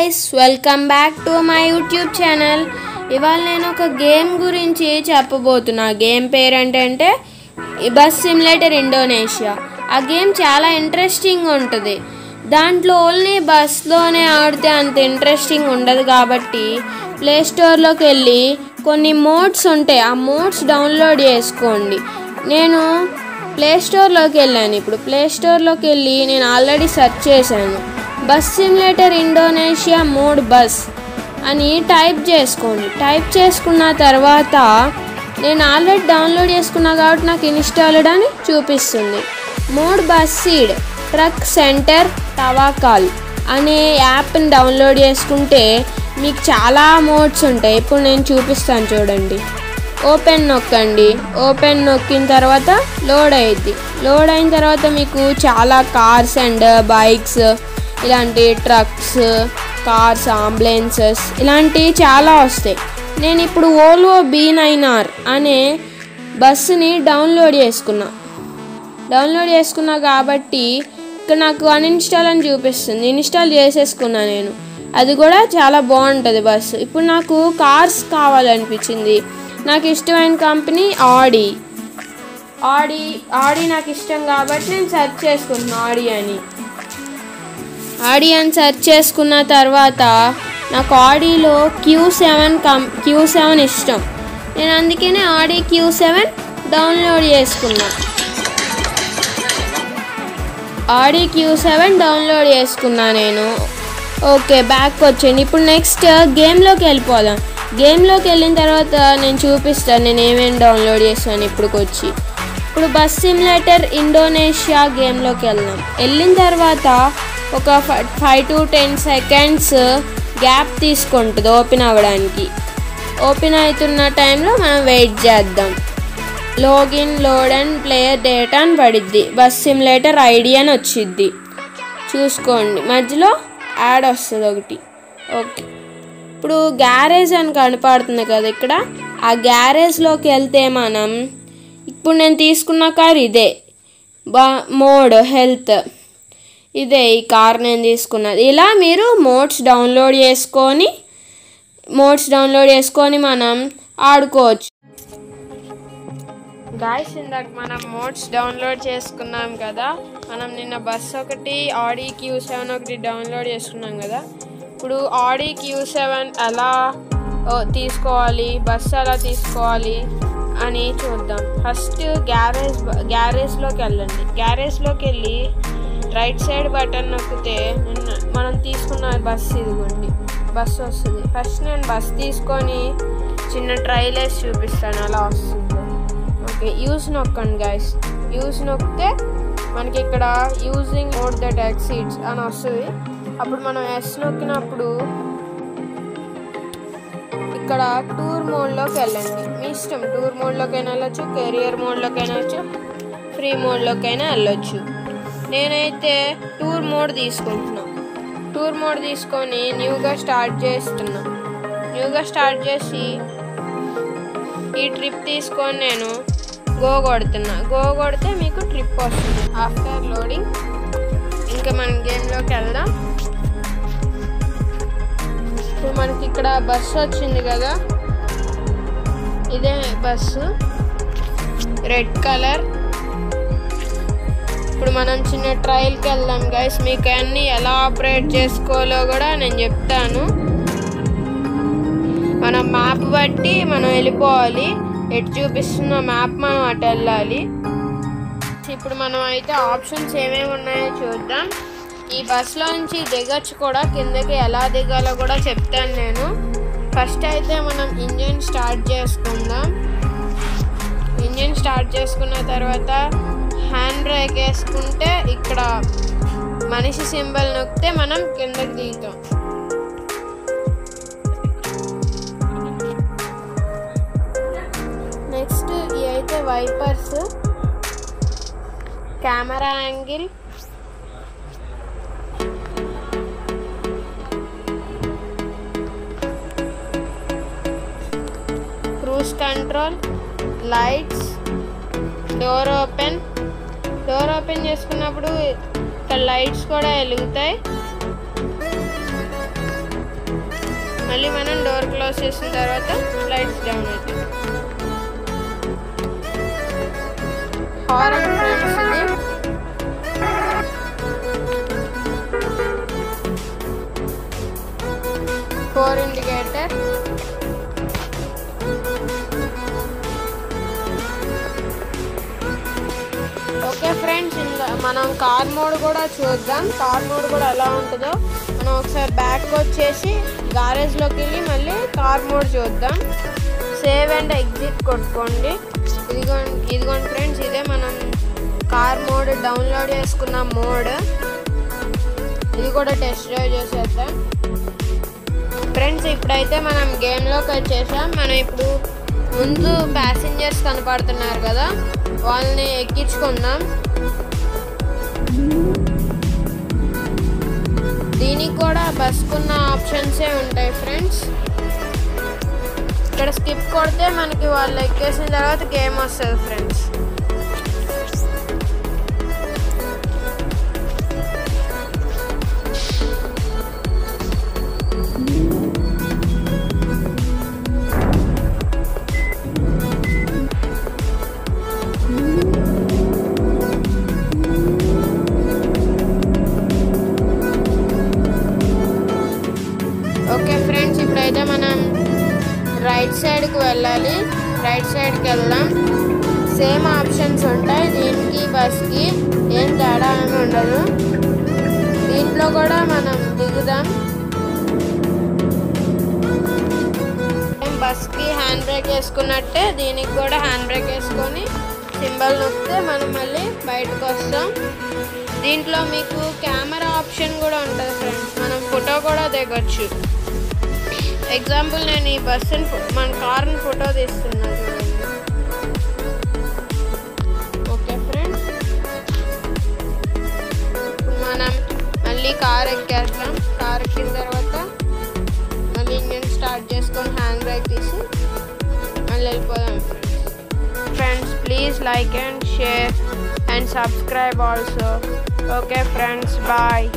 guys, welcome back to my YouTube channel. ఇవాళ నేను ఒక గేమ్ గురించి చెప్పబోతున్నా. గేమ్ పేరు ఏంటంటే బస్ సిమ్యులేటర్ ఇండోనేషియా. ఆ గేమ్ చాలా ఇంట్రెస్టింగ్ ఉంటుంది. దాంట్లో ఓన్లీ బస్లోనే ఆడితే అంత ఇంట్రెస్టింగ్ ఉండదు కాబట్టి ప్లే స్టోర్లోకి వెళ్ళి కొన్ని మోడ్స్ ఉంటాయి, ఆ మోడ్స్ డౌన్లోడ్ చేసుకోండి. నేను ప్లే స్టోర్లోకి వెళ్ళాను. ఇప్పుడు ప్లే స్టోర్లోకి వెళ్ళి నేను ఆల్రెడీ సెర్చ్ చేశాను. Bus simulator Indonesia mode bus అని టైప్ చేసుకోండి. టైప్ చేసుకున్న తర్వాత నేను ఆల్రెడీ డౌన్లోడ్ చేసుకున్నా కాబట్టి నాకు ఇన్స్టాల్డ్ అని చూపిస్తుంది. మోడ్ బస్ సీడ్ ట్రక్ సెంటర్ తవాకాల్ అనే యాప్ని డౌన్లోడ్ చేసుకుంటే మీకు చాలా మోడ్స్ ఉంటాయి. ఇప్పుడు నేను చూపిస్తాను చూడండి. ఓపెన్ నొక్కండి. ఓపెన్ నొక్కిన తర్వాత లోడ్ అయ్యిద్ది. లోడ్ అయిన తర్వాత మీకు చాలా కార్స్ అండ్ బైక్స్, ఇలాంటి ట్రక్స్, కార్స్, అంబులెన్సెస్ ఇలాంటివి చాలా వస్తాయి. నేను ఇప్పుడు ఓల్వో B9R అనే బస్సుని డౌన్లోడ్ చేసుకున్నా కాబట్టి ఇక్కడ నాకు అన్ఇన్స్టాల్ అని చూపిస్తుంది. ఇన్స్టాల్ చేసేసుకున్నా నేను. అది కూడా చాలా బాగుంటుంది బస్సు. ఇప్పుడు నాకు కార్స్ కావాలనిపించింది. నాకు ఇష్టమైన కంపెనీ ఆడి నాకు ఇష్టం కాబట్టి నేను సెర్చ్ చేసుకుంటున్నాను ఆడి అని సెర్చ్ చేసుకున్న తర్వాత నాకు ఆడిలో Q7 ఇష్టం. నేను అందుకనే ఆడి Q7 డౌన్లోడ్ చేసుకున్నా నేను. ఓకే, బ్యాక్ వచ్చేయండి. ఇప్పుడు నెక్స్ట్ గేమ్లోకి వెళ్ళిపోదాం. గేమ్లోకి వెళ్ళిన తర్వాత నేను చూపిస్తాను నేను ఏమేమి డౌన్లోడ్ చేస్తాను. ఇప్పుడు బస్ సిమ్యులేటర్ ఇండోనేషియా గేమ్లోకి వెళ్ళిన తర్వాత ఒక 5 to 10 seconds గ్యాప్ తీసుకుంటుంది ఓపెన్ అవ్వడానికి. ఓపెన్ అవుతున్న టైంలో మనం వెయిట్ చేద్దాం. లోగిన్ లోడ్ అండ్ ప్లేయర్ డేటా అని పడిద్ది. బస్ సిమ్యులేటర్ ఐడి అని వచ్చిద్ది, చూసుకోండి. మధ్యలో యాడ్ వస్తుంది ఒకటి. ఓకే, ఇప్పుడు గ్యారేజ్ అని కనపడుతుంది కదా ఇక్కడ. ఆ గ్యారేజ్లోకి వెళ్తే మనం ఇప్పుడు నేను తీసుకున్న కార్ ఇదే, మోడ్ హెల్త్ ఇదే. ఈ కార్ నేను తీసుకున్నది. ఇలా మీరు మోడ్స్ డౌన్లోడ్ చేసుకొని మనం ఆడుకోవచ్చు. గాయ్స్, ఇందాక మనం మోడ్స్ డౌన్లోడ్ చేసుకున్నాం కదా. మనం నిన్న బస్ ఒకటి ఆడి Q7 ఒకటి డౌన్లోడ్ చేసుకున్నాం కదా. ఇప్పుడు ఆడి Q7 ఎలా తీసుకోవాలి, బస్సు ఎలా తీసుకోవాలి అని చూద్దాం. ఫస్ట్ గ్యారేజ్లోకి వెళ్ళండి. గ్యారేజ్లోకి వెళ్ళి రైట్ సైడ్ బటన్ నొక్కితే మనం తీసుకున్న బస్సు ఇదిగోండి, బస్సు వస్తుంది. ఫస్ట్ నేను బస్సు తీసుకొని చిన్న ట్రైల్ వేసి చూపిస్తాను ఎలా వస్తుందో. ఓకే, యూజ్ నొక్కండి గైస్. యూజ్ నొక్కితే మనకి ఇక్కడ యూజింగ్ మోడ్ దట్ ఎక్సీడ్స్ అని వస్తుంది. అప్పుడు మనం ఎస్ నొక్కినప్పుడు ఇక్కడ టూర్ మోడ్లోకి వెళ్ళండి. మీ ఇష్టం, టూర్ మోడ్లోకైనా వెళ్ళొచ్చు, కెరియర్ మోడ్లోకైనా వెళ్ళొచ్చు, ఫ్రీ మోడ్లోకైనా వెళ్ళొచ్చు. నేనైతే టూర్ మోడ్ తీసుకుంటున్నా. టూర్ మోడ్ తీసుకొని న్యూగా స్టార్ట్ చేసి ఈ ట్రిప్ తీసుకొని నేను గో కొడితే మీకు ట్రిప్ వస్తుంది. ఆఫ్టర్ లోడింగ్ ఇంకా మనం గేమ్లోకి వెళ్దాం. ఇప్పుడు మనకి ఇక్కడ బస్సు వచ్చింది కదా, ఇదే బస్సు, రెడ్ కలర్. ఇప్పుడు మనం చిన్న ట్రయల్కి వెళ్దాం గైస్. మీకు అన్నీ ఎలా ఆపరేట్ చేసుకోవాలో కూడా నేను చెప్తాను. మనం మ్యాప్ బట్టి మనం వెళ్ళిపోవాలి. ఎటు చూపిస్తున్న మ్యాప్ మనం అటు వెళ్ళాలి. ఇప్పుడు మనం అయితే ఆప్షన్స్ ఏమేమి ఉన్నాయో చూద్దాం. ఈ బస్సులో నుంచి దిగచ్చు కూడా, కిందకి ఎలా దిగాలో కూడా చెప్తాను నేను. ఫస్ట్ అయితే మనం ఇంజిన్ స్టార్ట్ చేసుకుందాం. ఇంజిన్ స్టార్ట్ చేసుకున్న తర్వాత హ్యాండ్ బ్రేక్ వేసుకుంటే ఇక్కడ మనిషి సింబల్ నొక్కితే మనం కిందకి దిగుతాం. నెక్స్ట్ ఇవి అయితే wipers, camera angle, cruise control, lights, door open చేసుకున్నప్పుడు ఇక్కడ లైట్స్ కూడా వెలుగుతాయి. మళ్ళీ మనం డోర్ క్లోజ్ చేసిన తర్వాత లైట్స్ డౌన్ అవుతాయి. హారన్ ఫ్రెండ్స్ ఇది ఫోర్ ఇండికేటర్. ఓకే ఫ్రెండ్స్, ఇంకా మనం కార్ మోడ్ కూడా చూద్దాం. కార్ మోడ్ కూడా ఎలా ఉంటుందో మనం ఒకసారి బ్యాక్ వచ్చేసి గ్యారేజ్లోకి వెళ్ళి మళ్ళీ కార్ మోడ్ చూద్దాం. సేవ్ అండ్ ఎగ్జిట్ కొట్టుకోండి. ఇదిగోండి ఫ్రెండ్స్, ఇదే మనం కార్ మోడ్ డౌన్లోడ్ చేసుకున్న మోడ్. ఇది కూడా టెస్ట్ డ్రైవ్ చేసేద్దాం ఫ్రెండ్స్. ఇప్పుడైతే మనం గేమ్లోకి వచ్చేసాం. మనం ఇప్పుడు ముందు ప్యాసింజర్స్ కనపడుతున్నారు కదా, వాళ్ళని ఎక్కించుకుందాం. దీనికి కూడా బస్కున్న ఆప్షన్సే ఉంటాయి ఫ్రెండ్స్. ఇక్కడ స్కిప్ కొడితే మనకి వాళ్ళు ఎక్కేసిన తర్వాత గేమ్ వస్తుంది ఫ్రెండ్స్. ఓకే ఫ్రెండ్స్, ఇప్పుడైతే మనం రైట్ సైడ్కి వెళ్ళాలి. రైట్ సైడ్కి వెళ్దాం. సేమ్ ఆప్షన్స్ ఉంటాయి దీనికి బస్కి, ఏం తేడా ఏమి ఉండదు. దీంట్లో కూడా మనం దిగుదాం. బస్కి హ్యాండ్ బ్రేక్ వేసుకున్నట్టే దీనికి కూడా హ్యాండ్ బ్రేక్ వేసుకొని సింబల్ నొక్కితే మనం మళ్ళీ బయటకు వస్తాం. దీంట్లో మీకు కెమెరా ఆప్షన్ కూడా ఉంటుంది ఫ్రెండ్స్. మనం ఫోటో కూడా దిగొచ్చు. ఎగ్జాంపుల్ నేను ఈ బస్సుని మన కార్ని ఫోటో తీస్తున్నా చూడండి. ఓకే ఫ్రెండ్స్, మనం మళ్ళీ కార్ ఎక్కేస్తాం. కార్ ఎక్కిన తర్వాత మళ్ళీ ఇంజిన్ స్టార్ట్ చేసుకొని హ్యాండ్ బ్రేక్ తీసి మళ్ళీ వెళ్ళిపోదాం friends. Please like and share and subscribe also. Okay friends, bye.